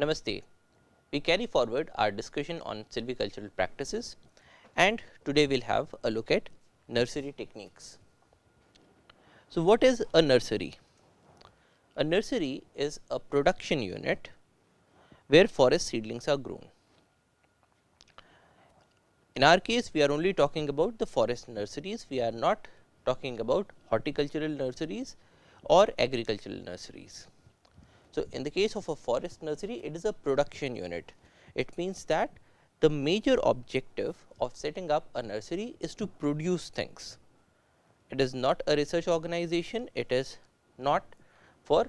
Namaste. We carry forward our discussion on silvicultural practices, and today we will have a look at nursery techniques. So, what is a nursery? A nursery is a production unit where forest seedlings are grown. In our case, we are only talking about the forest nurseries, we are not talking about horticultural nurseries or agricultural nurseries. So, in the case of a forest nursery, it is a production unit. It means that the major objective of setting up a nursery is to produce things. It is not a research organization, it is not for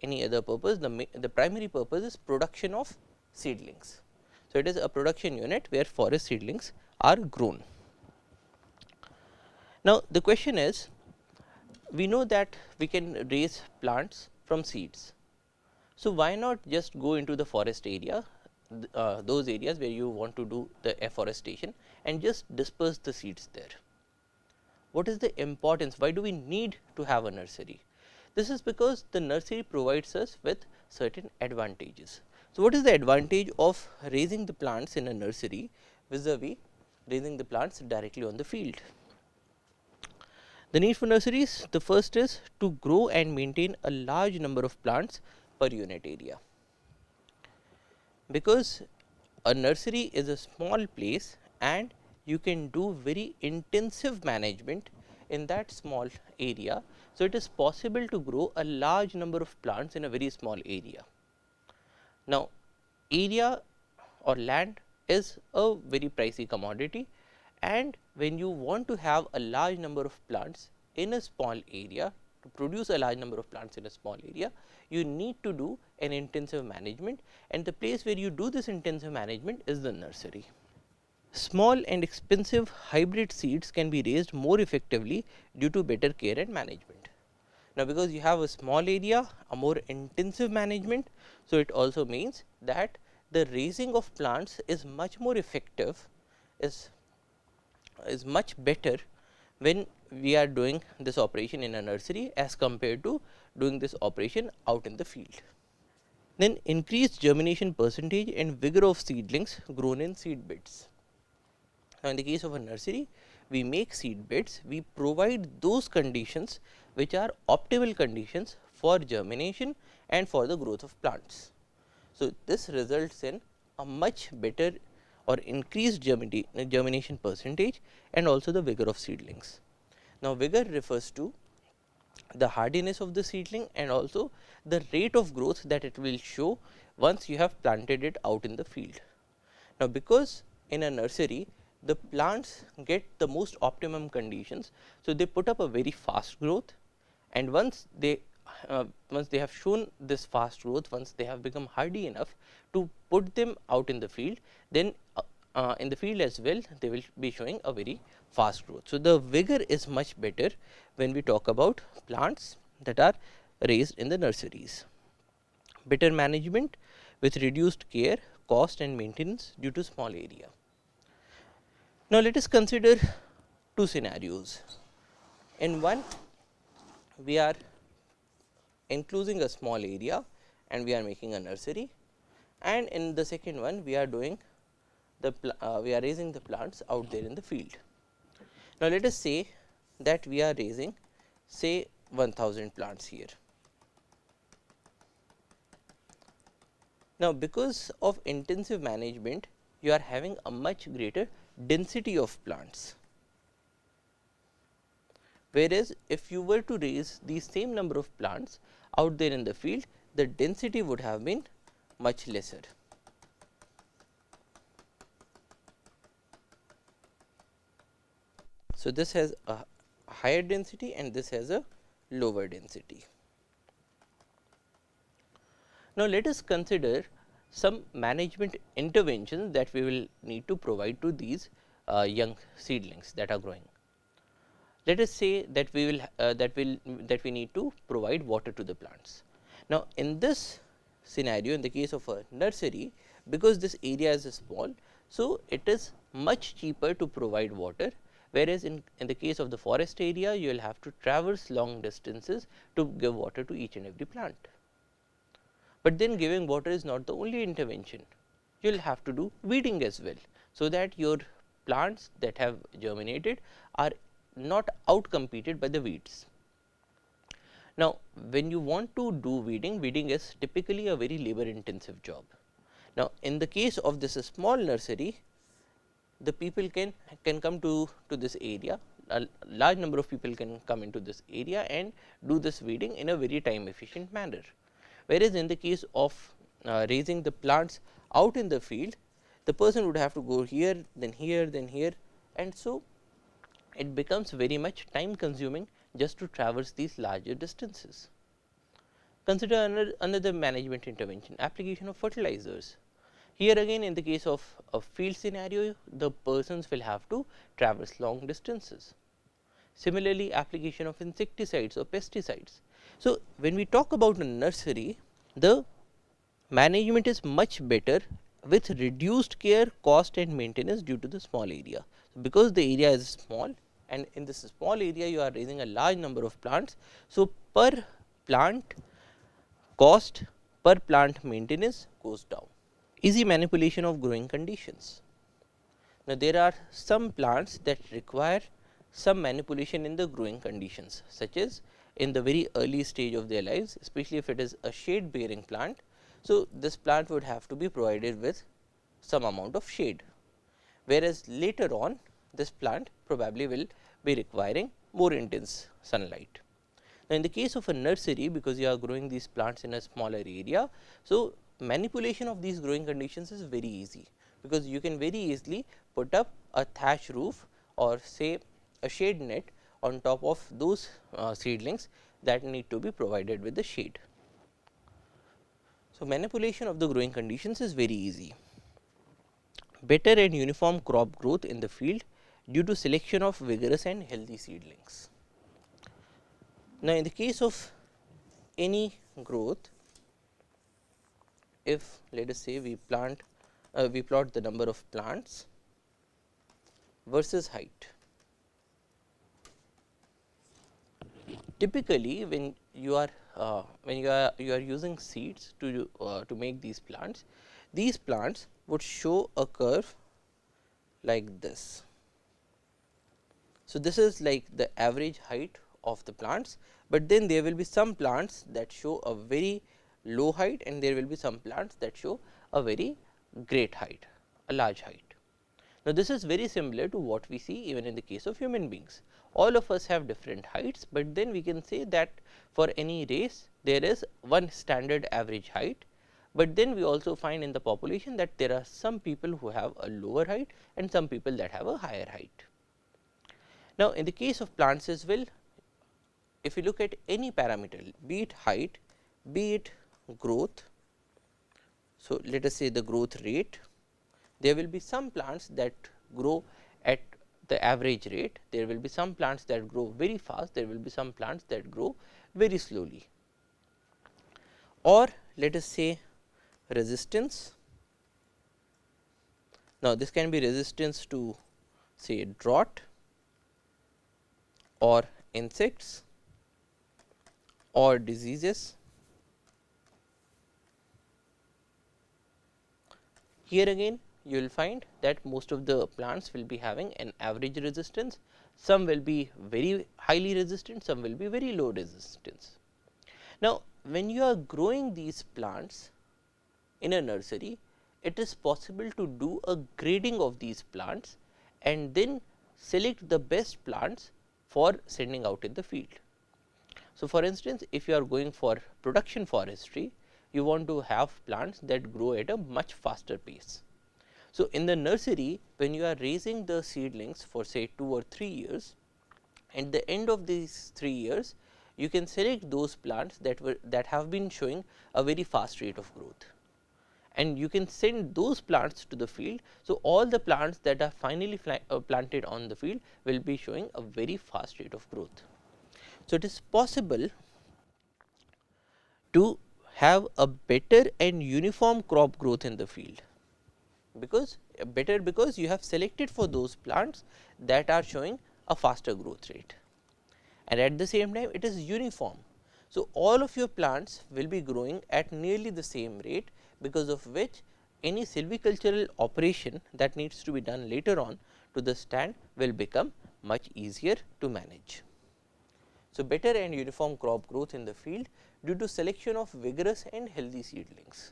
any other purpose. The primary purpose is production of seedlings. So, it is a production unit where forest seedlings are grown. Now, the question is, we know that we can raise plants from seeds. So, why not just go into the forest area, those areas where you want to do the afforestation, and just disperse the seeds there? What is the importance? Why do we need to have a nursery? This is because the nursery provides us with certain advantages. So, what is the advantage of raising the plants in a nursery vis-a-vis raising the plants directly on the field? The need for nurseries, the first is to grow and maintain a large number of plants per unit area, because a nursery is a small place and you can do very intensive management in that small area. So, it is possible to grow a large number of plants in a very small area. Now, area or land is a very pricey commodity, and when you want to have a large number of plants in a small area, to produce a large number of plants in a small area, you need to do an intensive management, and the place where you do this intensive management is the nursery. Small and expensive hybrid seeds can be raised more effectively due to better care and management. Now, because you have a small area, a more intensive management, so it also means that the raising of plants is much more effective, is much better when we are doing this operation in a nursery as compared to doing this operation out in the field. Then increased germination percentage and vigor of seedlings grown in seed beds. Now, in the case of a nursery, we make seed beds, we provide those conditions which are optimal conditions for germination and for the growth of plants. So, this results in a much better or increased germination percentage and also the vigor of seedlings. Now, vigor refers to the hardiness of the seedling and also the rate of growth that it will show once you have planted it out in the field. Now, because in a nursery the plants get the most optimum conditions, so they put up a very fast growth, and once they have shown this fast growth, once they have become hardy enough to put them out in the field, then in the field as well they will be showing a very fast growth. So, the vigor is much better when we talk about plants that are raised in the nurseries. Better management with reduced care, cost and maintenance due to small area. Now, let us consider two scenarios. In one, we are enclosing a small area and we are making a nursery, and in the second one we are doing we are raising the plants out there in the field. Now, let us say that we are raising say 1000 plants here. Now, because of intensive management, you are having a much greater density of plants, whereas if you were to raise the same number of plants out there in the field, the density would have been much lesser. So, this has a higher density and this has a lower density. Now, let us consider some management interventions that we will need to provide to these young seedlings that are growing. Let us say that we need to provide water to the plants. Now, in this scenario, in the case of a nursery, because this area is small, so it is much cheaper to provide water, whereas in the case of the forest area, you will have to traverse long distances to give water to each and every plant. But then giving water is not the only intervention, you will have to do weeding as well. So that your plants that have germinated are not outcompeted by the weeds. Now, when you want to do weeding, weeding is typically a very labor intensive job. Now, in the case of this small nursery, the people can come to this area, a large number of people can come into this area and do this weeding in a very time efficient manner. Whereas, in the case of raising the plants out in the field, the person would have to go here, then here, then here, and so it becomes very much time consuming just to traverse these larger distances. Consider another management intervention, application of fertilizers. Here again, in the case of a field scenario, the persons will have to traverse long distances. Similarly, application of insecticides or pesticides. So, when we talk about a nursery, the management is much better with reduced care, cost and maintenance due to the small area. Because the area is small and in this small area you are raising a large number of plants. So, per plant cost, per plant maintenance goes down. Easy manipulation of growing conditions. Now, there are some plants that require some manipulation in the growing conditions, such as in the very early stage of their lives, especially if it is a shade bearing plant. So, this plant would have to be provided with some amount of shade, whereas later on this plant probably will be requiring more intense sunlight. Now, in the case of a nursery, because you are growing these plants in a smaller area, so manipulation of these growing conditions is very easy, because you can very easily put up a thatch roof or say a shade net on top of those seedlings that need to be provided with the shade. So, manipulation of the growing conditions is very easy. Better and uniform crop growth in the field due to selection of vigorous and healthy seedlings. Now, in the case of any growth, if let us say we plot the number of plants versus height. Typically, when you are using seeds to make these plants would show a curve like this. So, this is like the average height of the plants, but then there will be some plants that show a very low height and there will be some plants that show a very great height, a large height. Now, this is very similar to what we see even in the case of human beings. All of us have different heights, but then we can say that for any race there is one standard average height, but then we also find in the population that there are some people who have a lower height and some people that have a higher height. Now, in the case of plants as well, if you look at any parameter, be it height, be it growth. So, let us say the growth rate, there will be some plants that grow at the average rate, there will be some plants that grow very fast, there will be some plants that grow very slowly. Or let us say resistance. Now, this can be resistance to say drought or insects or diseases. Here again you will find that most of the plants will be having an average resistance, some will be very highly resistant, some will be very low resistance. Now, when you are growing these plants in a nursery, it is possible to do a grading of these plants and then select the best plants for sending out in the field. So, for instance, if you are going for production forestry, you want to have plants that grow at a much faster pace. So, in the nursery, when you are raising the seedlings for say 2 or 3 years, at the end of these 3 years, you can select those plants that have been showing a very fast rate of growth, and you can send those plants to the field. So, all the plants that are finally planted on the field will be showing a very fast rate of growth. So, it is possible to have a better and uniform crop growth in the field, because you have selected for those plants that are showing a faster growth rate, and at the same time it is uniform. So, all of your plants will be growing at nearly the same rate, because of which any silvicultural operation that needs to be done later on to the stand will become much easier to manage. So, better and uniform crop growth in the field due to selection of vigorous and healthy seedlings.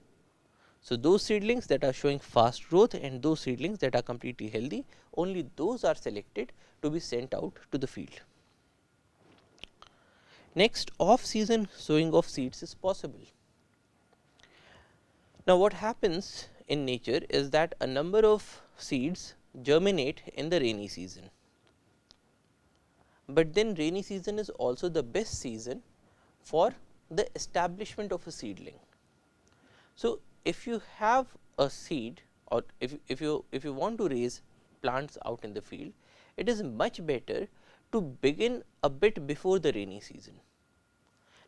So, those seedlings that are showing fast growth and those seedlings that are completely healthy, only those are selected to be sent out to the field. Next, off season sowing of seeds is possible. Now, what happens in nature is that a number of seeds germinate in the rainy season, but then rainy season is also the best season for the establishment of a seedling. So, if you have a seed, or if you want to raise plants out in the field, it is much better to begin a bit before the rainy season.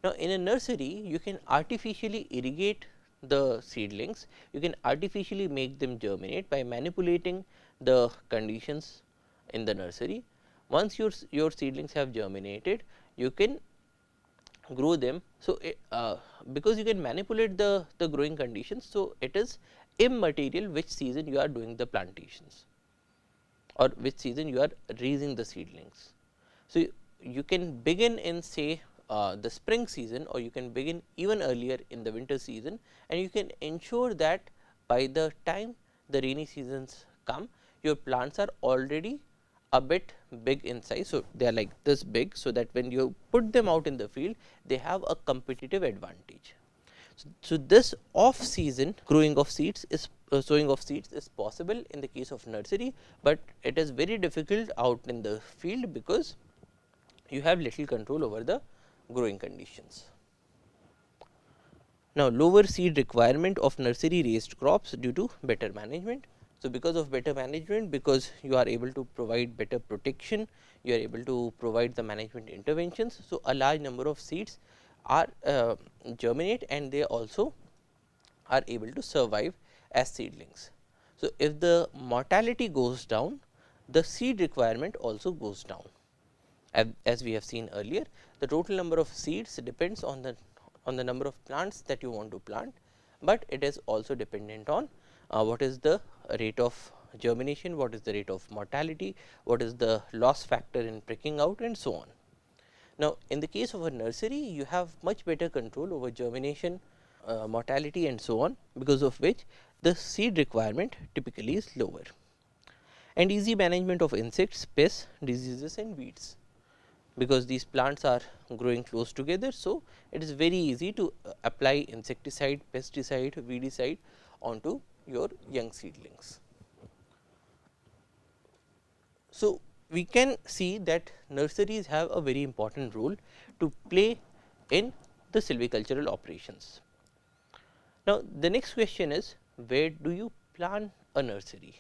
Now, in a nursery you can artificially irrigate the seedlings, you can artificially make them germinate by manipulating the conditions in the nursery. Once your seedlings have germinated, you can grow them. So, because you can manipulate the growing conditions, so it is immaterial which season you are doing the plantations or which season you are raising the seedlings. So, you can begin in, say, the spring season, or you can begin even earlier in the winter season, and you can ensure that by the time the rainy seasons come, your plants are already a bit big in size. So, they are like this big, so that when you put them out in the field, they have a competitive advantage. So, this off season growing of seeds is sowing of seeds is possible in the case of nursery, but it is very difficult out in the field, because you have little control over the growing conditions. Now, lower seed requirement of nursery raised crops due to better management. So, because of better management, because you are able to provide better protection, you are able to provide the management interventions. So, a large number of seeds are germinate, and they also are able to survive as seedlings. So, if the mortality goes down, the seed requirement also goes down. As we have seen earlier, the total number of seeds depends on the number of plants that you want to plant, but it is also dependent on what is the rate of germination, what is the rate of mortality, what is the loss factor in pricking out, and so on. Now, in the case of a nursery, you have much better control over germination, mortality, and so on, because of which the seed requirement typically is lower. And easy management of insects, pests, diseases, and weeds, because these plants are growing close together. So, it is very easy to apply insecticide, pesticide, weedicide onto your young seedlings. So, we can see that nurseries have a very important role to play in the silvicultural operations. Now, the next question is, where do you plant a nursery?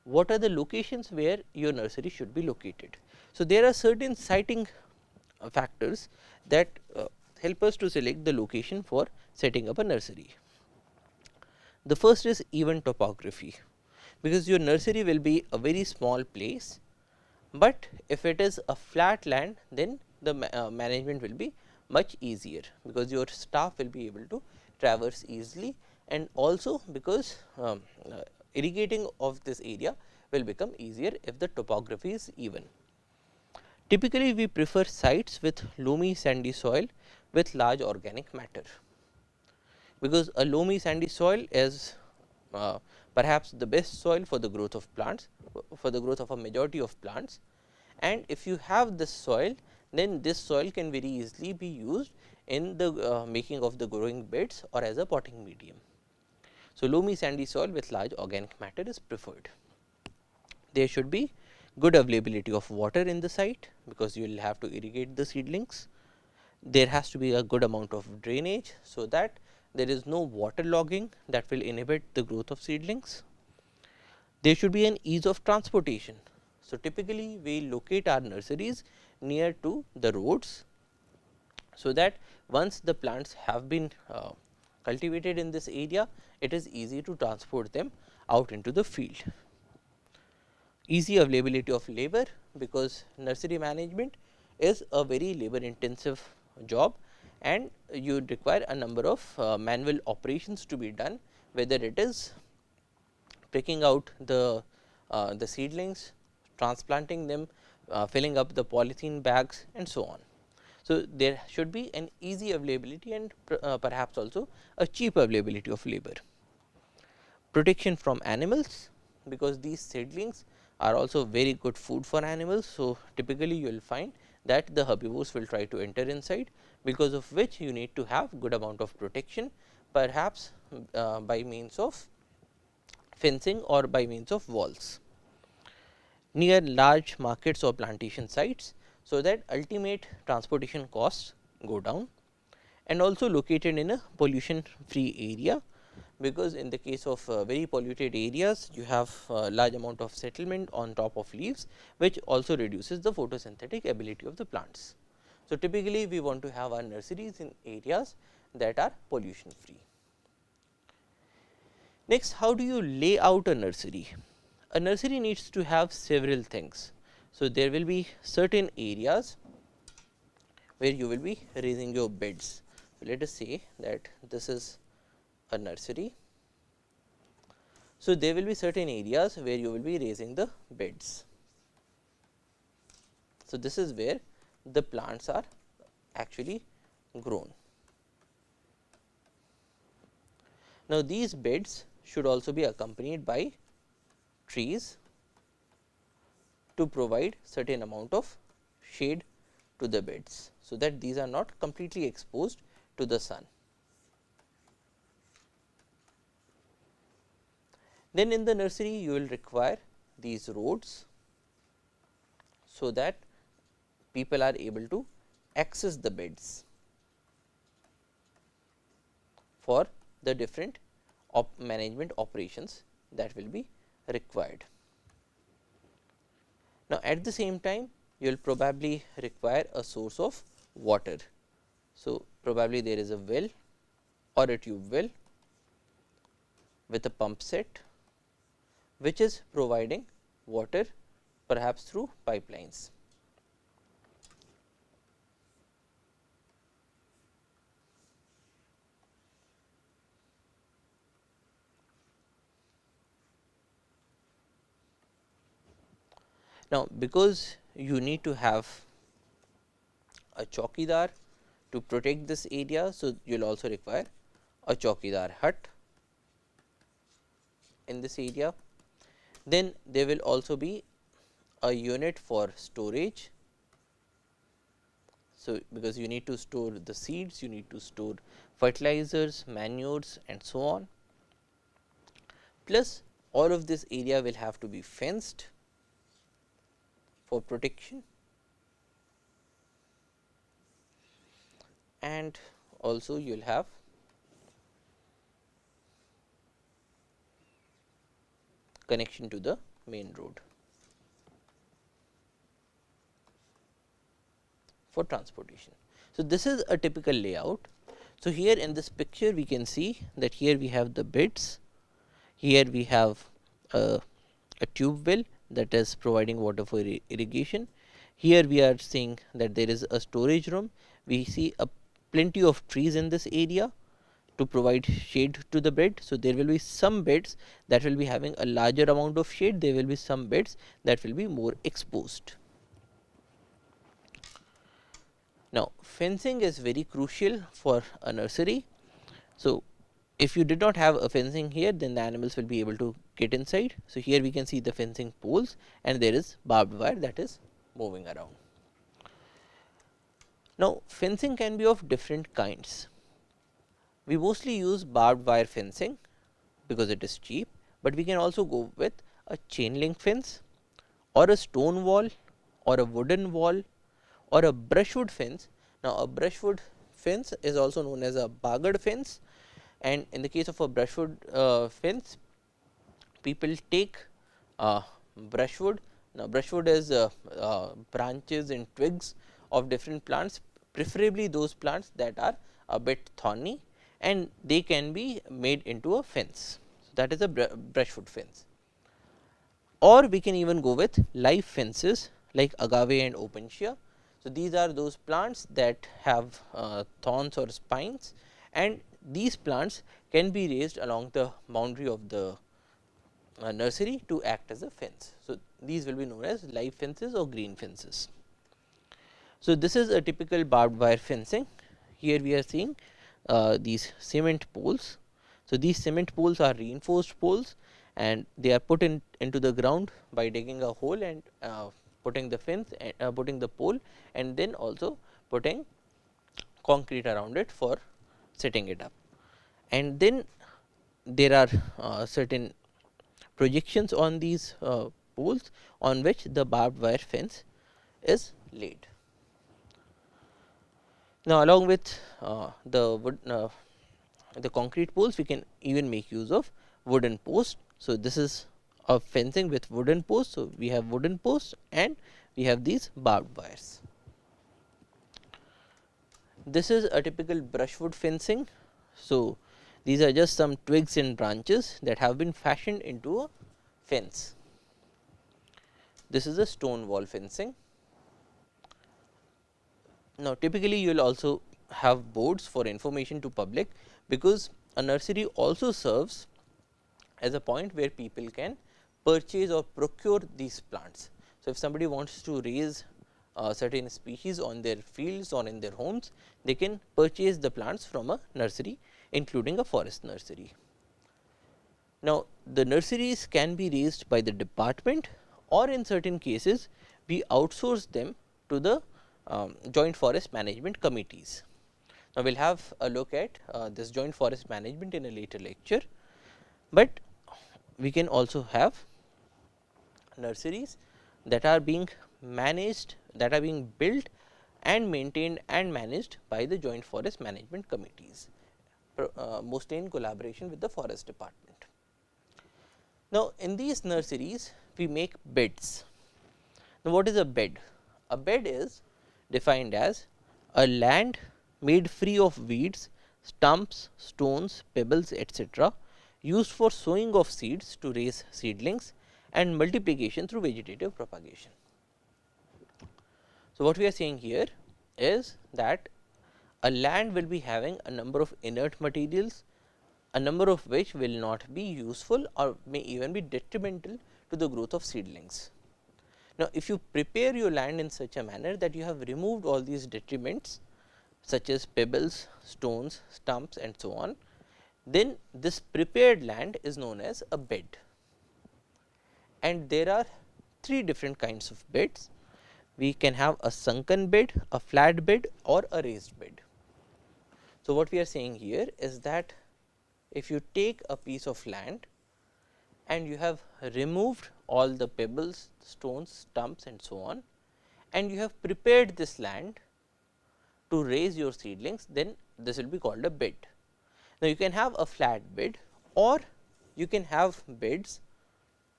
What are the locations where your nursery should be located? So, there are certain siting factors that help us to select the location for setting up a nursery. The first is even topography, because your nursery will be a very small place, but if it is a flat land, then the management will be much easier, because your staff will be able to traverse easily, and also because irrigating of this area will become easier if the topography is even. Typically, we prefer sites with loamy sandy soil with large organic matter, because a loamy sandy soil is perhaps the best soil for the growth of plants, for the growth of a majority of plants. And if you have this soil, then this soil can very easily be used in the making of the growing beds or as a potting medium. So, loamy sandy soil with large organic matter is preferred. There should be good availability of water in the site, because you will have to irrigate the seedlings. There has to be a good amount of drainage, so that there is no water logging that will inhibit the growth of seedlings. There should be an ease of transportation. So, typically we locate our nurseries near to the roads, so that once the plants have been cultivated in this area, it is easy to transport them out into the field. Easy availability of labor, because nursery management is a very labor intensive job, and you require a number of manual operations to be done, whether it is picking out the seedlings, transplanting them, filling up the polythene bags and so on. So, there should be an easy availability and perhaps also a cheap availability of labor. Protection from animals, because these seedlings are also very good food for animals. So, typically you will find that the herbivores will try to enter inside, because of which you need to have good amount of protection, perhaps by means of fencing or by means of walls near large markets or plantation sites, so that ultimate transportation costs go down, and also located in a pollution free area, because in the case of very polluted areas you have large amount of settlement on top of leaves, which also reduces the photosynthetic ability of the plants. So, typically we want to have our nurseries in areas that are pollution free. Next, how do you lay out a nursery? A nursery needs to have several things. So, there will be certain areas where you will be raising your beds. So, let us say that this is a nursery. So, there will be certain areas where you will be raising the beds. So, this is where the plants are actually grown. Now, these beds should also be accompanied by trees to provide certain amount of shade to the beds, so that these are not completely exposed to the sun. Then in the nursery you will require these roads, so that people are able to access the beds for the different management operations that will be required. Now, at the same time you will probably require a source of water. So, probably there is a well or a tube well with a pump set, which is providing water perhaps through pipelines. Now, because you need to have a chowkidar to protect this area, so you will also require a chowkidar hut in this area. Then there will also be a unit for storage. So, because you need to store the seeds, you need to store fertilizers, manures and so on. Plus all of this area will have to be fenced for protection, and also you will have connection to the main road for transportation. So, this is a typical layout. So, here in this picture we can see that here we have the beds, here we have a tube well that is providing water for irrigation. Here we are seeing that there is a storage room. We see a plenty of trees in this area to provide shade to the bed. So, there will be some beds that will be having a larger amount of shade, there will be some beds that will be more exposed. Now, fencing is very crucial for a nursery. So, if you did not have a fencing here, then the animals will be able to get inside. So, here we can see the fencing poles and there is barbed wire that is moving around. Now, fencing can be of different kinds. We mostly use barbed wire fencing because it is cheap, but we can also go with a chain link fence or a stone wall or a wooden wall or a brushwood fence. Now, a brushwood fence is also known as a barred fence, and in the case of a brushwood fence, people take brushwood. Now, brushwood is branches and twigs of different plants, preferably those plants that are a bit thorny, and they can be made into a fence. So, that is a brushwood fence. Or we can even go with live fences like agave and opensia. So, these are those plants that have thorns or spines, and these plants can be raised along the boundary of the nursery to act as a fence. So, these will be known as live fences or green fences. So, this is a typical barbed wire fencing. Here we are seeing these cement poles. So, these cement poles are reinforced poles, and they are put into the ground by digging a hole and putting the fence, putting the pole, and then also putting concrete around it for setting it up. And then there are certain projections on these poles on which the barbed wire fence is laid. Now, along with the concrete poles, we can even make use of wooden posts. So, this is a fencing with wooden posts. So, we have wooden posts and we have these barbed wires. This is a typical brushwood fencing. So, these are just some twigs and branches that have been fashioned into a fence. This is a stone wall fencing. Now, typically you will also have boards for information to public, because a nursery also serves as a point where people can purchase or procure these plants. So, if somebody wants to raise certain species on their fields or in their homes, they can purchase the plants from a nursery, including a forest nursery. Now, the nurseries can be raised by the department, or in certain cases we outsource them to the joint forest management committees. Now, we will have a look at this joint forest management in a later lecture, but we can also have nurseries that are being managed, that are being built and maintained and managed by the joint forest management committees, mostly in collaboration with the forest department. Now, in these nurseries we make beds. Now, what is a bed? A bed is defined as a land made free of weeds, stumps, stones, pebbles, etc., used for sowing of seeds to raise seedlings and multiplication through vegetative propagation. So, what we are saying here is that a land will be having a number of inert materials, a number of which will not be useful or may even be detrimental to the growth of seedlings. Now, if you prepare your land in such a manner that you have removed all these detriments such as pebbles, stones, stumps and so on, then this prepared land is known as a bed. And there are three different kinds of beds. We can have a sunken bed, a flat bed or a raised bed. So, what we are saying here is that if you take a piece of land and you have removed all the pebbles, stones, stumps and so on, and you have prepared this land to raise your seedlings, then this will be called a bed. Now, you can have a flat bed or you can have beds.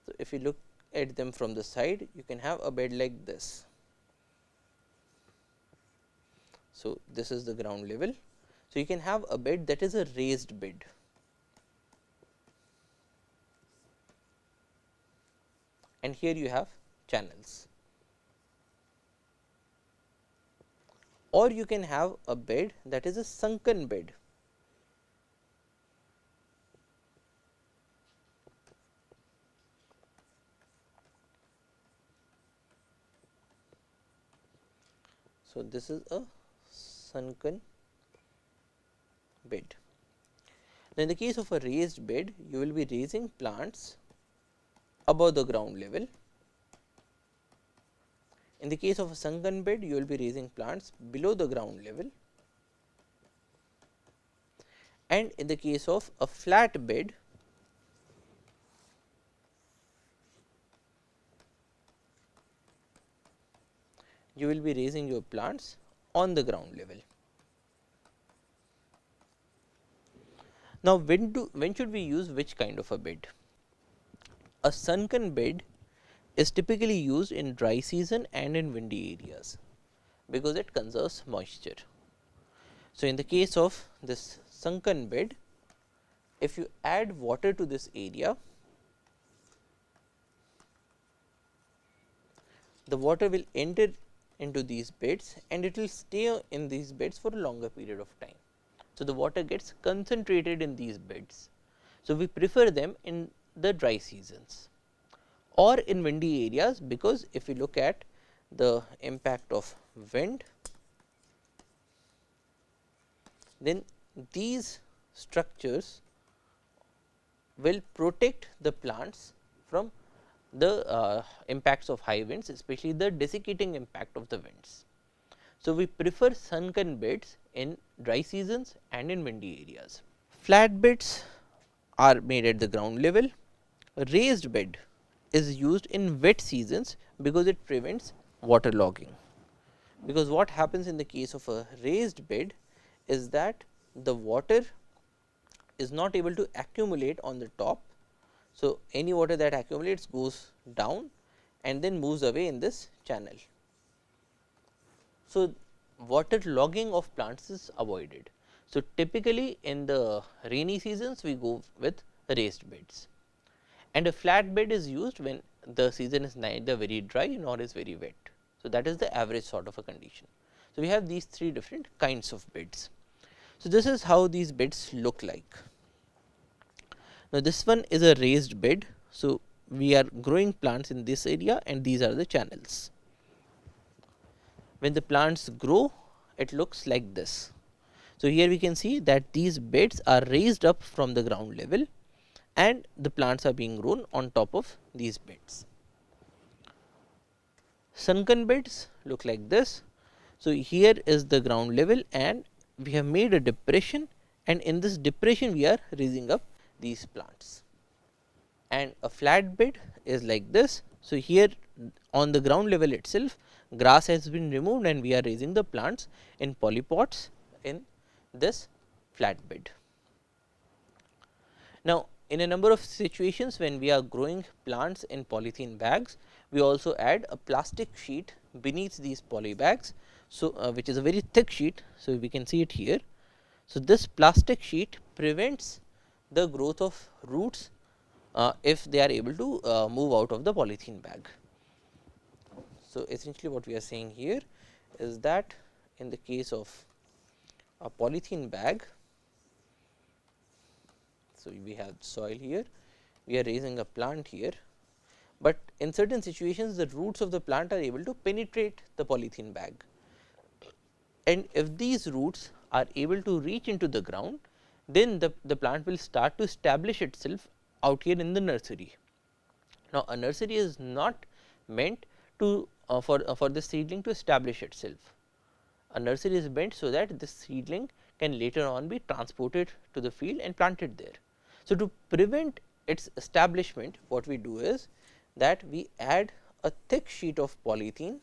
So, if you look at them from the side, you can have a bed like this. So, this is the ground level. So, you can have a bed that is a raised bed. And here you have channels, or you can have a bed that is a sunken bed. So, this is a sunken bed. Now, in the case of a raised bed, you will be raising plants above the ground level. In the case of a sunken bed, you will be raising plants below the ground level, and in the case of a flat bed, you will be raising your plants on the ground level. Now, when should we use which kind of a bed? A sunken bed is typically used in dry season and in windy areas, because it conserves moisture. So, in the case of this sunken bed, if you add water to this area, the water will enter into these beds and it will stay in these beds for a longer period of time. So, the water gets concentrated in these beds. So, we prefer them in the dry seasons or in windy areas, because if we look at the impact of wind, then these structures will protect the plants from the impacts of high winds, especially the desiccating impact of the winds. So, we prefer sunken beds in dry seasons and in windy areas. Flat beds are made at the ground level. A raised bed is used in wet seasons because it prevents waterlogging. Because what happens in the case of a raised bed is that the water is not able to accumulate on the top. So, any water that accumulates goes down and then moves away in this channel. So, water logging of plants is avoided. So, typically in the rainy seasons we go with raised beds, and a flat bed is used when the season is neither very dry nor is very wet. So, that is the average sort of a condition. So, we have these three different kinds of beds. So, this is how these beds look like. Now, this one is a raised bed. So, we are growing plants in this area and these are the channels. When the plants grow, it looks like this. So, here we can see that these beds are raised up from the ground level and the plants are being grown on top of these beds. Sunken beds look like this. So, here is the ground level and we have made a depression, and in this depression we are raising up these plants. And a flat bed is like this. So, here on the ground level itself grass has been removed and we are raising the plants in polypods in this flat bed. Now, in a number of situations when we are growing plants in polythene bags, we also add a plastic sheet beneath these poly bags. So, which is a very thick sheet. So, we can see it here. So, this plastic sheet prevents the growth of roots if they are able to move out of the polythene bag. So, essentially what we are saying here is that in the case of a polythene bag, so we have soil here, we are raising a plant here, but in certain situations the roots of the plant are able to penetrate the polythene bag, and if these roots are able to reach into the ground, then the plant will start to establish itself out here in the nursery. Now, a nursery is not meant to for the seedling to establish itself. A nursery is meant so that this seedling can later on be transported to the field and planted there. So, to prevent its establishment, what we do is that we add a thick sheet of polythene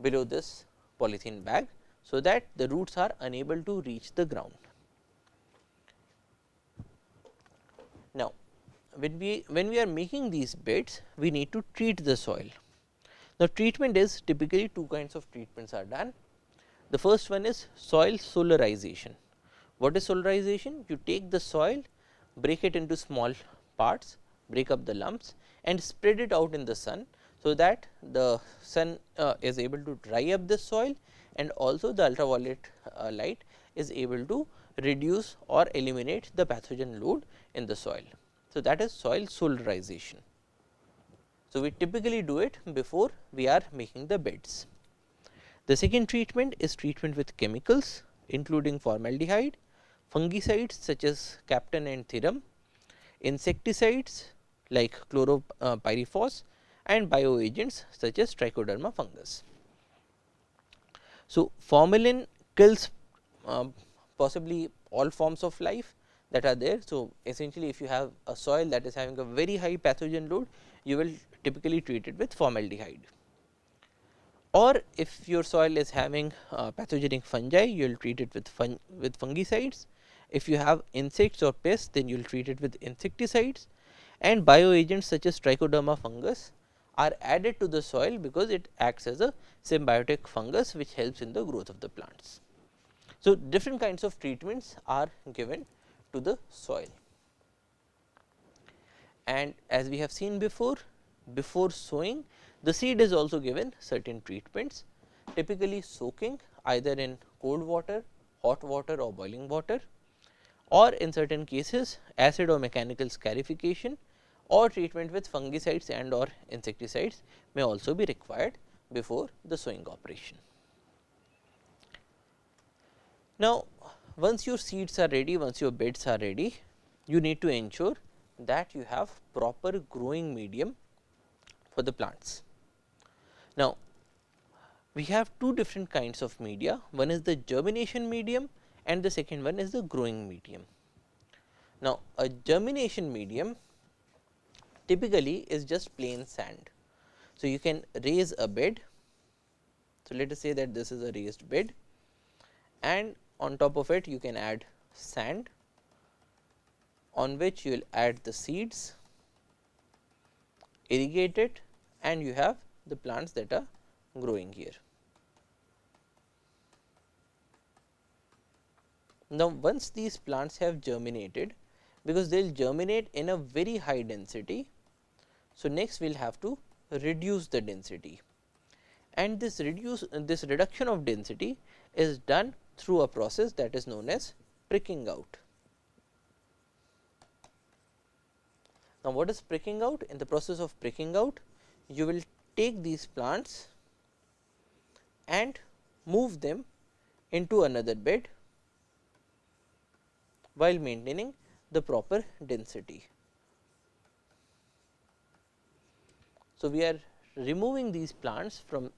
below this polythene bag, so that the roots are unable to reach the ground. Now, when we are making these beds, we need to treat the soil. Now, treatment is typically two kinds of treatments are done. The first one is soil solarization. What is solarization? You take the soil, break it into small parts, break up the lumps and spread it out in the sun, so that the sun is able to dry up the soil, and also the ultraviolet light is able to reduce or eliminate the pathogen load in the soil. So, that is soil solarization. So, we typically do it before we are making the beds. The second treatment is treatment with chemicals, including formaldehyde, fungicides such as Captan and Thiram, insecticides like chloropyrifos, and bioagents such as Trichoderma fungus. So, formalin kills possibly all forms of life that are there. So, essentially if you have a soil that is having a very high pathogen load, you will typically treat it with formaldehyde. Or if your soil is having pathogenic fungi, you will treat it with fungicides. If you have insects or pests, then you will treat it with insecticides, and bioagents such as Trichoderma fungus are added to the soil because it acts as a symbiotic fungus which helps in the growth of the plants. So, different kinds of treatments are given to the soil, and as we have seen before sowing, the seed is also given certain treatments. typically soaking either in cold water, hot water or boiling water, or in certain cases acid or mechanical scarification or treatment with fungicides and or insecticides may also be required before the sowing operation. Now, once your seeds are ready, once your beds are ready, you need to ensure that you have proper growing medium for the plants. Now, we have two different kinds of media, one is the germination medium and the second one is the growing medium. Now, a germination medium typically is just plain sand. So, you can raise a bed. So, let us say that this is a raised bed and on top of it you can add sand, on which you will add the seeds, irrigate it, and you have the plants that are growing here. Now, once these plants have germinated, because they will germinate in a very high density, so next we will have to reduce the density, and this reduction of density is done through a process that is known as pricking out. Now, what is pricking out? In the process of pricking out, you will take these plants and move them into another bed while maintaining the proper density. So, we are removing these plants from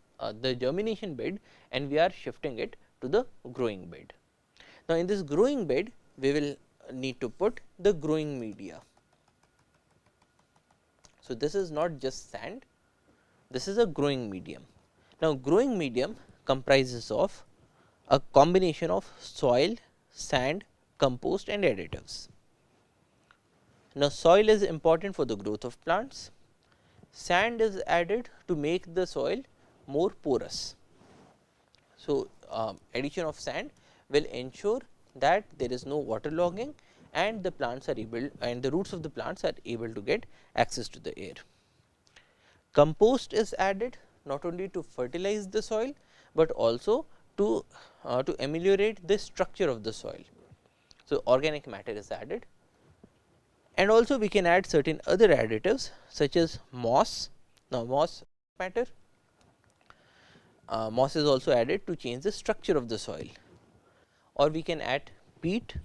the germination bed and we are shifting it to the growing bed. Now, in this growing bed, we will need to put the growing media. So, this is not just sand, this is a growing medium. Now, growing medium comprises of a combination of soil, sand, compost and additives. Now, soil is important for the growth of plants. Sand is added to make the soil more porous. So, addition of sand will ensure that there is no waterlogging and the plants are able and the roots of the plants are able to get access to the air. Compost is added not only to fertilize the soil, but also to ameliorate the structure of the soil. So, organic matter is added, and also we can add certain other additives such as moss. Now, moss matter, moss is also added to change the structure of the soil, or we can add peat.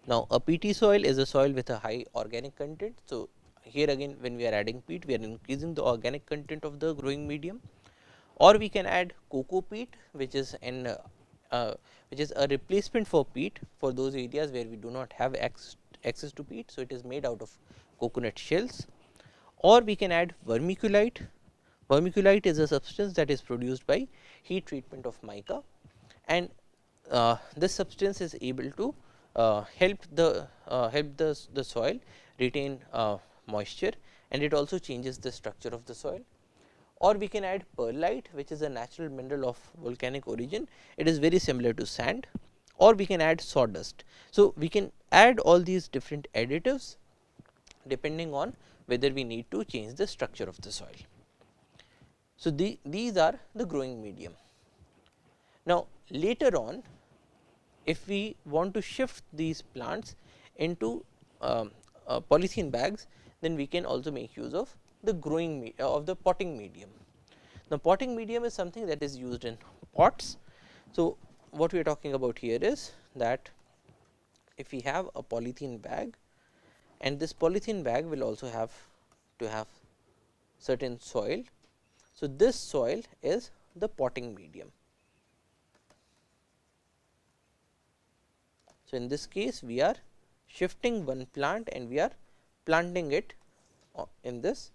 Now, a peaty soil is a soil with a high organic content. So, here again when we are adding peat, we are increasing the organic content of the growing medium, or we can add cocoa peat, which is a replacement for peat for those areas where we do not have access to peat. So, it is made out of coconut shells, or we can add vermiculite. Vermiculite is a substance that is produced by heat treatment of mica, and this substance is able to help the soil retain moisture, and it also changes the structure of the soil. Or we can add perlite, which is a natural mineral of volcanic origin. It is very similar to sand, or we can add sawdust. So, we can add all these different additives depending on whether we need to change the structure of the soil. So, these are the growing medium. Now, later on, if we want to shift these plants into polythene bags, then we can also make use of the potting medium. Now, potting medium is something that is used in pots. So, what we are talking about here is that if we have a polythene bag, and this polythene bag will also have to have certain soil. So, this soil is the potting medium. So, in this case we are shifting one plant and we are planting it in this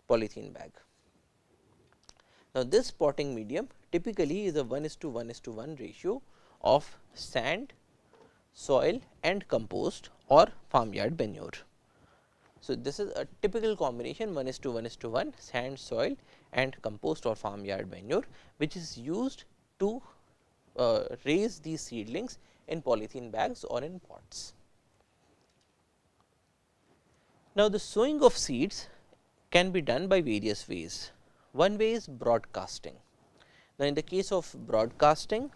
polythene bag. Now, this potting medium typically is a 1:1:1 ratio of sand, soil and compost or farmyard manure. So, this is a typical combination 1:1:1 sand, soil and compost or farmyard manure, which is used to raise these seedlings in polythene bags or in pots. Now, the sowing of seeds can be done by various ways. One way is broadcasting. Now, in the case of broadcasting,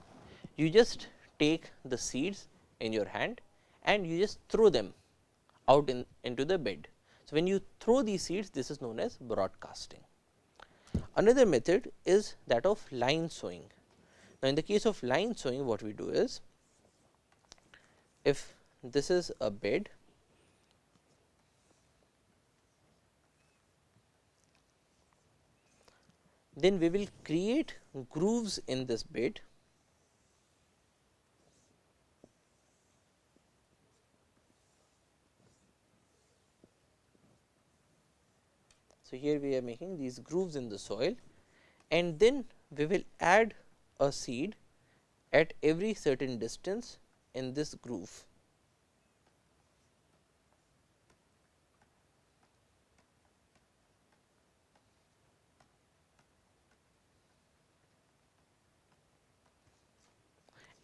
you just take the seeds in your hand and you just throw them out into the bed. So, when you throw these seeds, this is known as broadcasting. Another method is that of line sowing. Now, in the case of line sowing, what we do is, if this is a bed, then we will create grooves in this bed. So, here we are making these grooves in the soil, and then we will add a seed at every certain distance in this groove.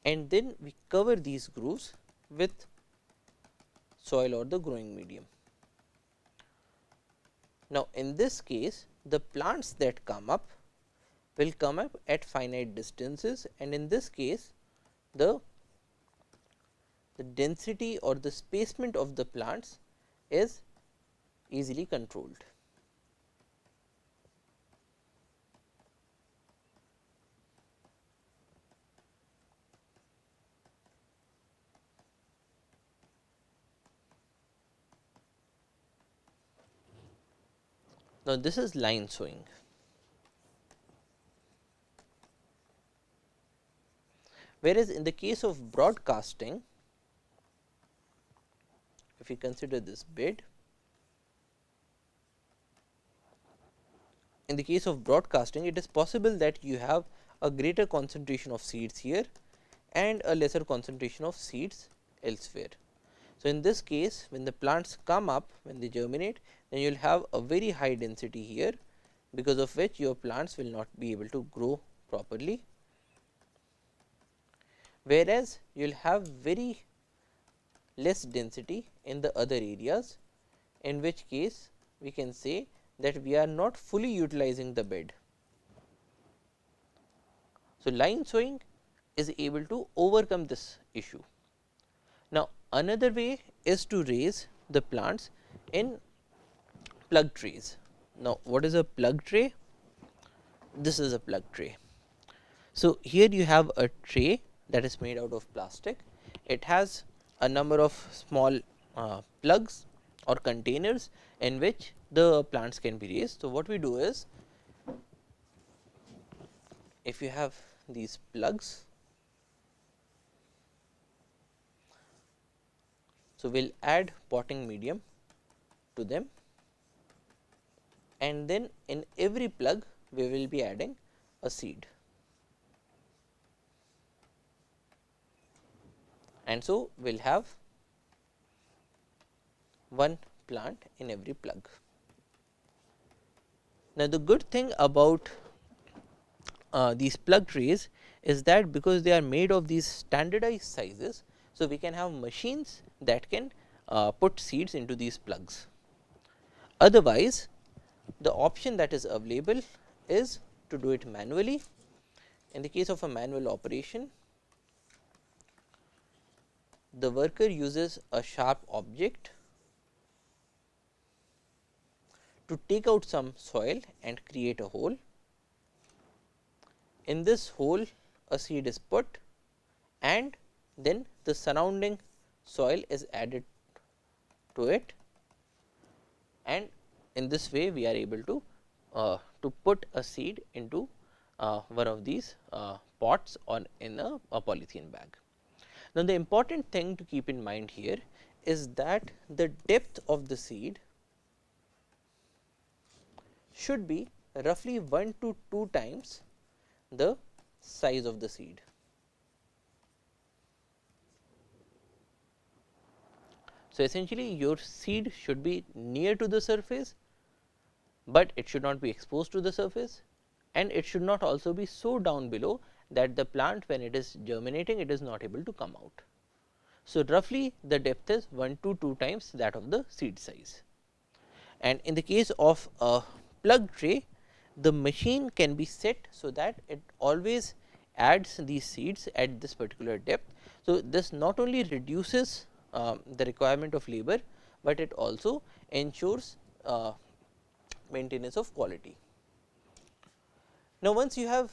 And then we cover these grooves with soil or the growing medium. Now, in this case, the plants that come up will come up at finite distances, and in this case the density or the spacement of the plants is easily controlled. Now, this is line sowing. Whereas, in the case of broadcasting, if we consider this bed, in the case of broadcasting, it is possible that you have a greater concentration of seeds here and a lesser concentration of seeds elsewhere. So, in this case, when the plants come up, when they germinate, then you will have a very high density here, because of which your plants will not be able to grow properly, whereas you will have very less density in the other areas, in which case we can say that we are not fully utilizing the bed. So, line sowing is able to overcome this issue. Now, another way is to raise the plants in plug trays. Now, what is a plug tray? This is a plug tray. So, here you have a tray that is made out of plastic. It has a number of small plugs or containers in which the plants can be raised. So, what we do is, if you have these plugs, so we will add potting medium to them, and then in every plug we will be adding a seed, and so we will have one plant in every plug. Now, the good thing about these plug trays is that because they are made of these standardized sizes, so we can have machines that can put seeds into these plugs. Otherwise, the option that is available is to do it manually. In the case of a manual operation, the worker uses a sharp object to take out some soil and create a hole. In this hole, a seed is put, and then the surrounding soil is added to it, and in this way we are able to put a seed into one of these pots or in a polythene bag. Now, the important thing to keep in mind here is that the depth of the seed should be roughly 1 to 2 times the size of the seed. So, essentially your seed should be near to the surface, but it should not be exposed to the surface, and it should not also be so down below that the plant, when it is germinating, it is not able to come out. So, roughly the depth is 1 to 2 times that of the seed size. And in the case of a plug tray, the machine can be set so that it always adds these seeds at this particular depth. So, this not only reduces the requirement of labor, but it also ensures maintenance of quality. Now, once you have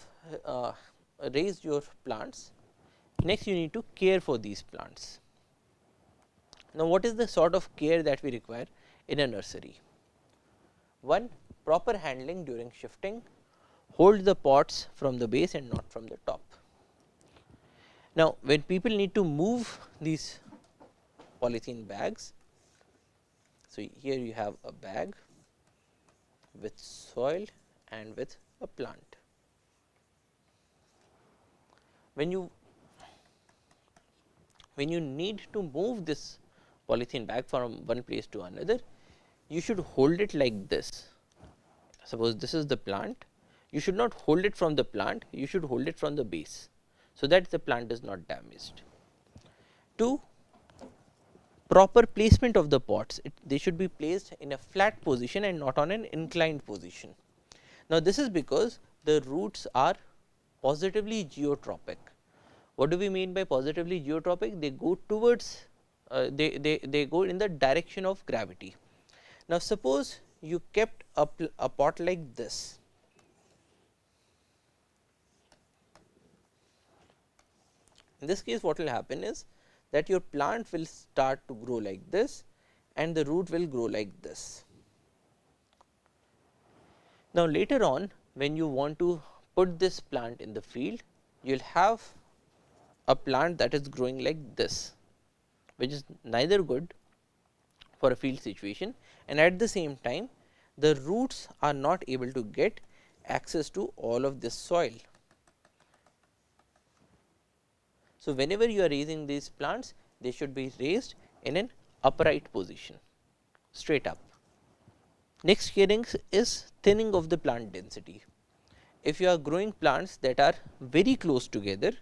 raised your plants, next you need to care for these plants. Now, what is the sort of care that we require in a nursery? One, proper handling during shifting, hold the pots from the base and not from the top. Now, when people need to move these polythene bags, so here you have a bag with soil and with a plant. When you need to move this polythene bag from one place to another, you should hold it like this. Suppose this is the plant, you should not hold it from the plant, you should hold it from the base, so that the plant is not damaged. 2, proper placement of the pots, they should be placed in a flat position and not on an inclined position. Now, this is because the roots are positively geotropic. What do we mean by positively geotropic? They go towards they go in the direction of gravity. Now, suppose you kept a pot like this. In this case, what will happen is that your plant will start to grow like this and the root will grow like this. Now, later on when you want to put this plant in the field, you will have a plant that is growing like this, which is neither good for a field situation, and at the same time the roots are not able to get access to all of this soil. So, whenever you are raising these plants, they should be raised in an upright position, straight up. Next caring is thinning of the plant density. If you are growing plants that are very close together,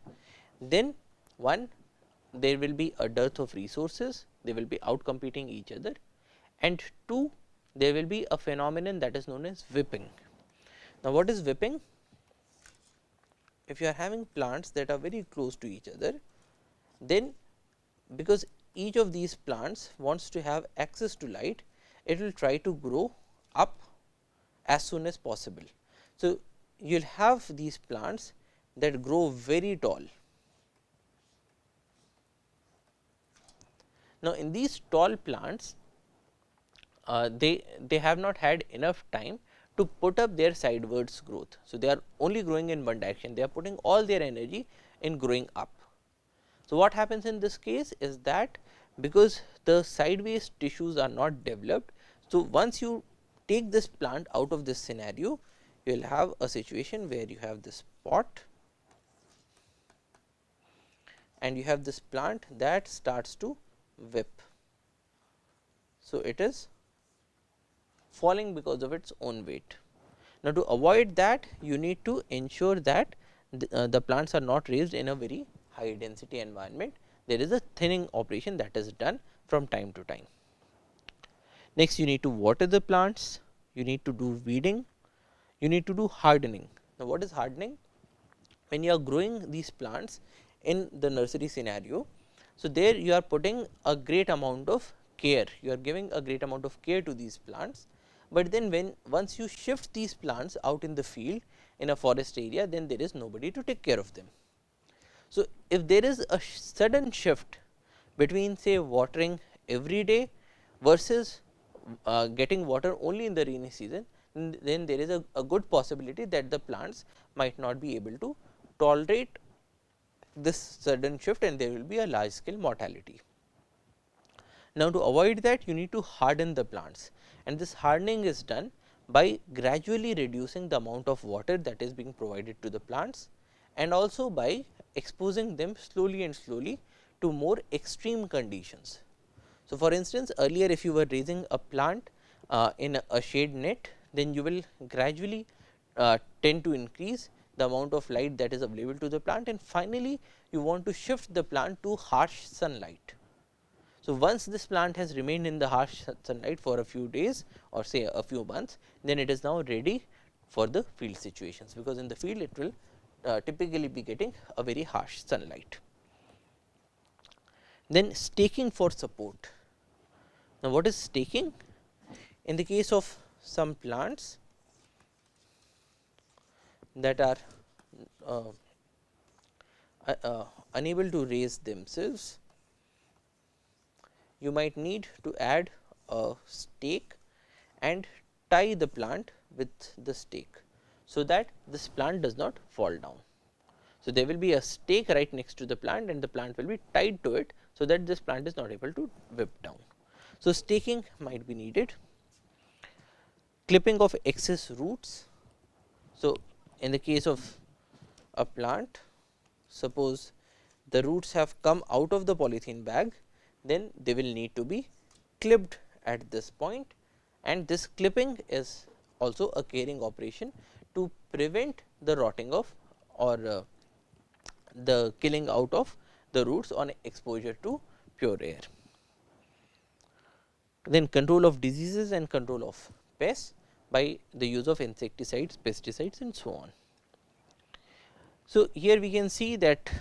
then one, there will be a dearth of resources, they will be out competing each other, and 2, there will be a phenomenon that is known as whipping. Now, what is whipping? If you are having plants that are very close to each other, then because each of these plants wants to have access to light, it will try to grow up as soon as possible. So, you will have these plants that grow very tall. Now, in these tall plants, they have not had enough time to put up their sidewards growth. So, they are only growing in one direction, they are putting all their energy in growing up. So, what happens in this case is that because the sideways tissues are not developed, so once you take this plant out of this scenario, you will have a situation where you have this pot and you have this plant that starts to whip. So, it is falling because of its own weight. Now, to avoid that, you need to ensure that the plants are not raised in a very high density environment. There is a thinning operation that is done from time to time. Next, you need to water the plants, you need to do weeding, you need to do hardening. Now, what is hardening? When you are growing these plants in the nursery scenario, so there you are putting a great amount of care, you are giving a great amount of care to these plants, but then once you shift these plants out in the field in a forest area, then there is nobody to take care of them. So, if there is a sudden shift between say watering every day versus getting water only in the rainy season, then there is a good possibility that the plants might not be able to tolerate this sudden shift and there will be a large scale mortality. Now, to avoid that, you need to harden the plants, and this hardening is done by gradually reducing the amount of water that is being provided to the plants, and also by exposing them slowly and slowly to more extreme conditions. So, for instance, earlier if you were raising a plant in a shade net, then you will gradually tend to increase the amount of light that is available to the plant, and finally, you want to shift the plant to harsh sunlight. So, once this plant has remained in the harsh sunlight for a few days or say a few months, then it is now ready for the field situations, because in the field it will typically be getting a very harsh sunlight. Then staking for support. Now, what is staking? In the case of some plants that are unable to raise themselves, you might need to add a stake and tie the plant with the stake, so that this plant does not fall down. So, there will be a stake right next to the plant and the plant will be tied to it, so that this plant is not able to whip down. So, staking might be needed. Clipping of excess roots. So, in the case of a plant, suppose the roots have come out of the polythene bag, then they will need to be clipped at this point, and this clipping is also a caring operation to prevent the rotting of or the killing out of the roots on exposure to pure air. Then control of diseases and control of pests by the use of insecticides, pesticides and so on. So, here we can see that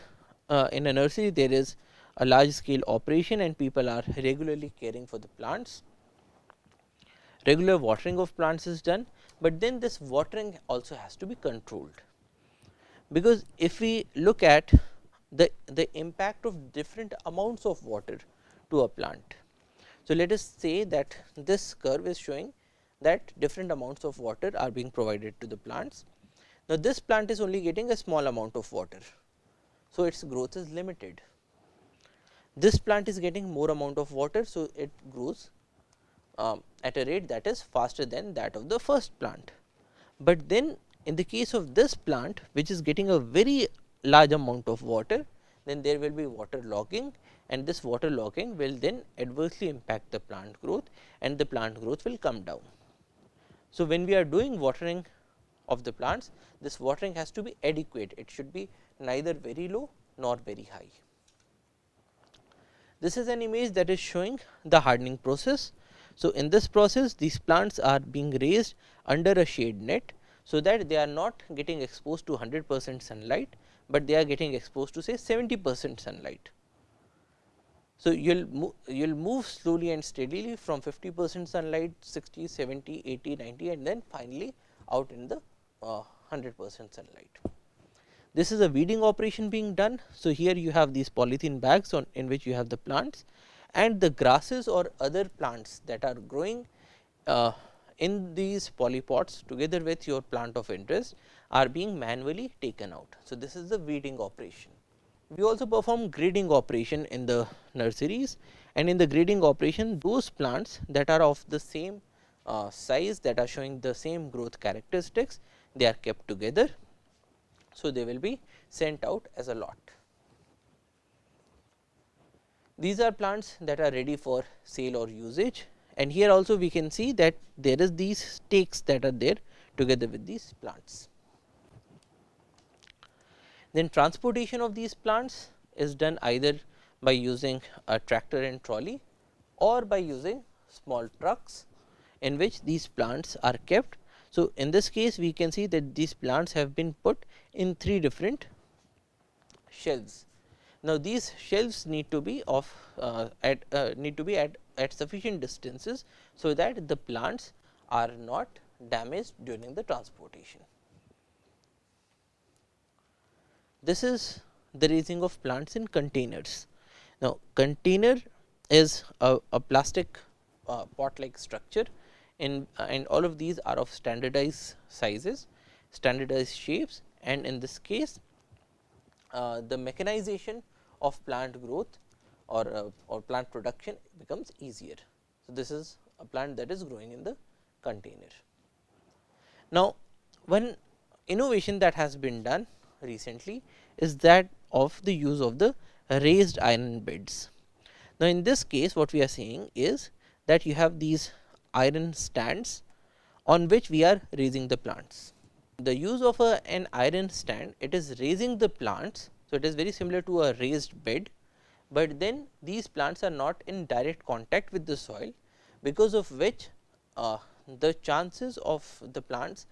in a nursery there is a large scale operation and people are regularly caring for the plants. Regular watering of plants is done, but then this watering also has to be controlled, because if we look at the impact of different amounts of water to a plant. So, let us say that this curve is showing that different amounts of water are being provided to the plants. Now, this plant is only getting a small amount of water, so its growth is limited. This plant is getting more amount of water, so it grows at a rate that is faster than that of the first plant. But then in the case of this plant, which is getting a very large amount of water, then there will be water logging, and this water logging will then adversely impact the plant growth and the plant growth will come down. So, when we are doing watering of the plants, this watering has to be adequate, it should be neither very low nor very high. This is an image that is showing the hardening process. So, in this process these plants are being raised under a shade net, so that they are not getting exposed to 100% sunlight, but they are getting exposed to say 70% sunlight. So, you will move slowly and steadily from 50% sunlight, 60, 70, 80, 90 and then finally out in the 100% sunlight. This is a weeding operation being done. So, here you have these polythene bags in which you have the plants, and the grasses or other plants that are growing in these polypods together with your plant of interest are being manually taken out. So, this is the weeding operation. We also perform grading operation in the nurseries, and in the grading operation those plants that are of the same size, that are showing the same growth characteristics, they are kept together. So, they will be sent out as a lot. These are plants that are ready for sale or usage, and here also we can see that there is these stakes that are there together with these plants. Then transportation of these plants is done either by using a tractor and trolley or by using small trucks in which these plants are kept. So, in this case we can see that these plants have been put in 3 different shelves. Now, these shelves need to be at sufficient distances, so that the plants are not damaged during the transportation. This is the raising of plants in containers. Now, container is a plastic pot like structure, and all of these are of standardized sizes, standardized shapes, and in this case the mechanization of plant growth or plant production becomes easier. So, this is a plant that is growing in the container. Now, one innovation that has been done recently is that of the use of the raised iron beds. Now, in this case what we are saying is that you have these iron stands on which we are raising the plants. The use of an iron stand, it is raising the plants. So, it is very similar to a raised bed, but then these plants are not in direct contact with the soil, because of which the chances of the plants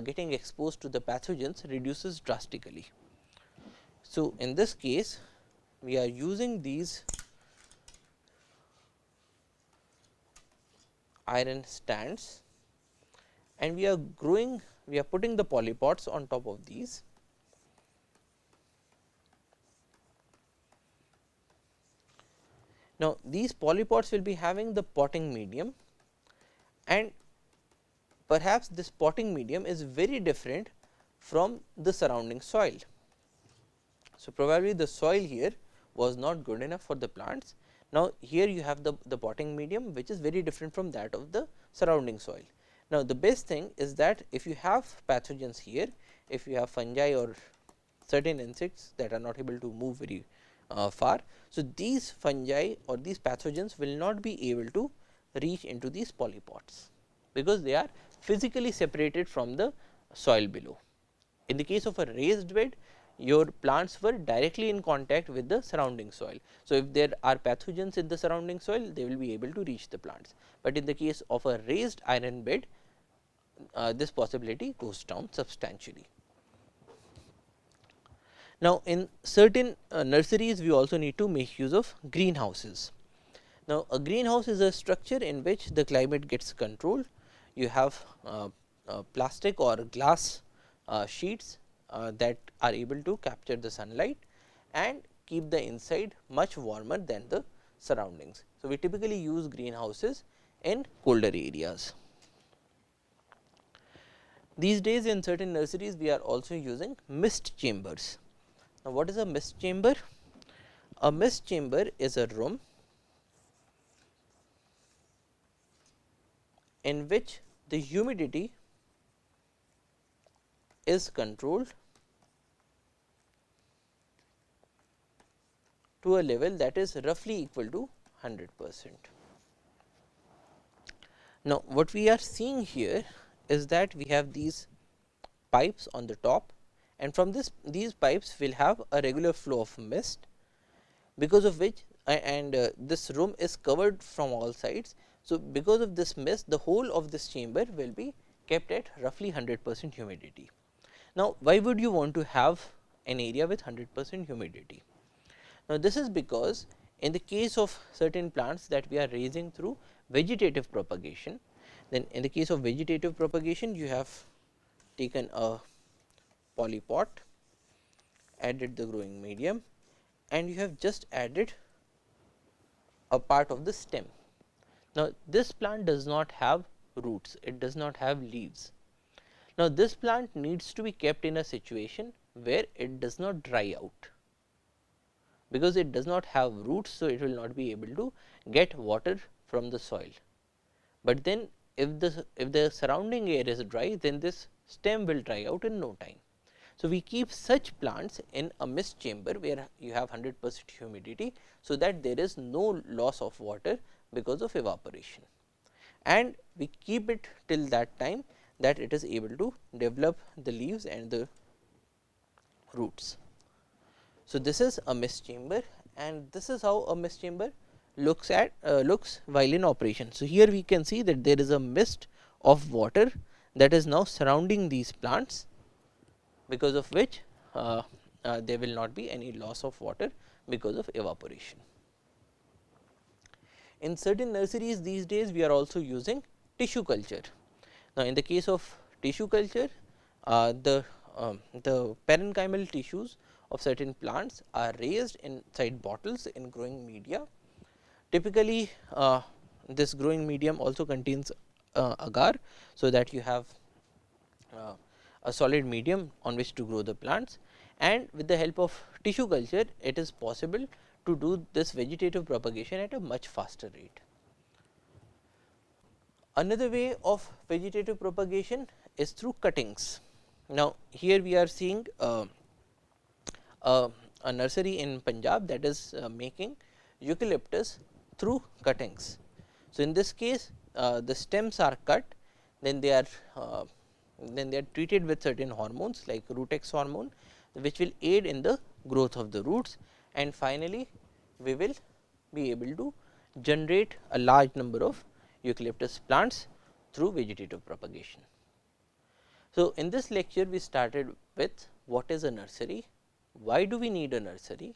getting exposed to the pathogens reduces drastically. So, in this case we are using these iron stands and we are putting the polypods on top of these. Now, these polypods will be having the potting medium, and perhaps this potting medium is very different from the surrounding soil. So, probably the soil here was not good enough for the plants. Now, here you have the potting medium which is very different from that of the surrounding soil. Now, the best thing is that if you have pathogens here, if you have fungi or certain insects that are not able to move very far. So, these fungi or these pathogens will not be able to reach into these polypods, because they are physically separated from the soil below. In the case of a raised bed, your plants were directly in contact with the surrounding soil. So, if there are pathogens in the surrounding soil, they will be able to reach the plants, but in the case of a raised iron bed, this possibility goes down substantially. Now, in certain nurseries, we also need to make use of greenhouses. Now, a greenhouse is a structure in which the climate gets controlled. You have plastic or glass sheets that are able to capture the sunlight and keep the inside much warmer than the surroundings. So, we typically use greenhouses in colder areas. These days in certain nurseries, we are also using mist chambers. Now, what is a mist chamber? A mist chamber is a room in which the humidity is controlled to a level that is roughly equal to 100%. Now, what we are seeing here is that we have these pipes on the top, and from these pipes will have a regular flow of mist, because of which this room is covered from all sides. So, because of this mist, the whole of this chamber will be kept at roughly 100% humidity. Now, why would you want to have an area with 100% humidity? Now, this is because in the case of certain plants that we are raising through vegetative propagation, then in the case of vegetative propagation, you have taken a polypot, added the growing medium, and you have just added a part of the stem. Now, this plant does not have roots, it does not have leaves. Now, this plant needs to be kept in a situation where it does not dry out, because it does not have roots. So, it will not be able to get water from the soil, but then if the surrounding air is dry, then this stem will dry out in no time. So, we keep such plants in a mist chamber where you have 100% humidity, so that there is no loss of water because of evaporation, and we keep it till that time that it is able to develop the leaves and the roots. So, this is a mist chamber, and this is how a mist chamber looks while in operation. So, here we can see that there is a mist of water that is now surrounding these plants, because of which there will not be any loss of water because of evaporation. In certain nurseries these days, we are also using tissue culture. Now, in the case of tissue culture, the parenchymal tissues of certain plants are raised inside bottles in growing media. Typically, this growing medium also contains agar, so that you have a solid medium on which to grow the plants, and with the help of tissue culture, it is possible to do this vegetative propagation at a much faster rate. Another way of vegetative propagation is through cuttings. Now, here we are seeing a nursery in Punjab that is making eucalyptus through cuttings. So, in this case, the stems are cut, then they are treated with certain hormones like Rootex hormone, which will aid in the growth of the roots, and finally, we will be able to generate a large number of eucalyptus plants through vegetative propagation. So, in this lecture we started with what is a nursery, why do we need a nursery,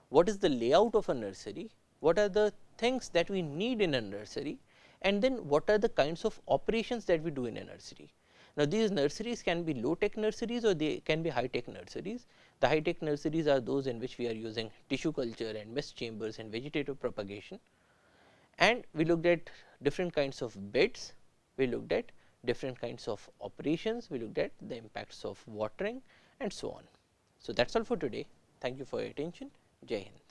what is the layout of a nursery, what are the things that we need in a nursery, and then what are the kinds of operations that we do in a nursery. Now, these nurseries can be low tech nurseries or they can be high tech nurseries. The high tech nurseries are those in which we are using tissue culture and mist chambers and vegetative propagation, and we looked at different kinds of beds, we looked at different kinds of operations, we looked at the impacts of watering and so on. So, that is all for today. Thank you for your attention. Jai Hind.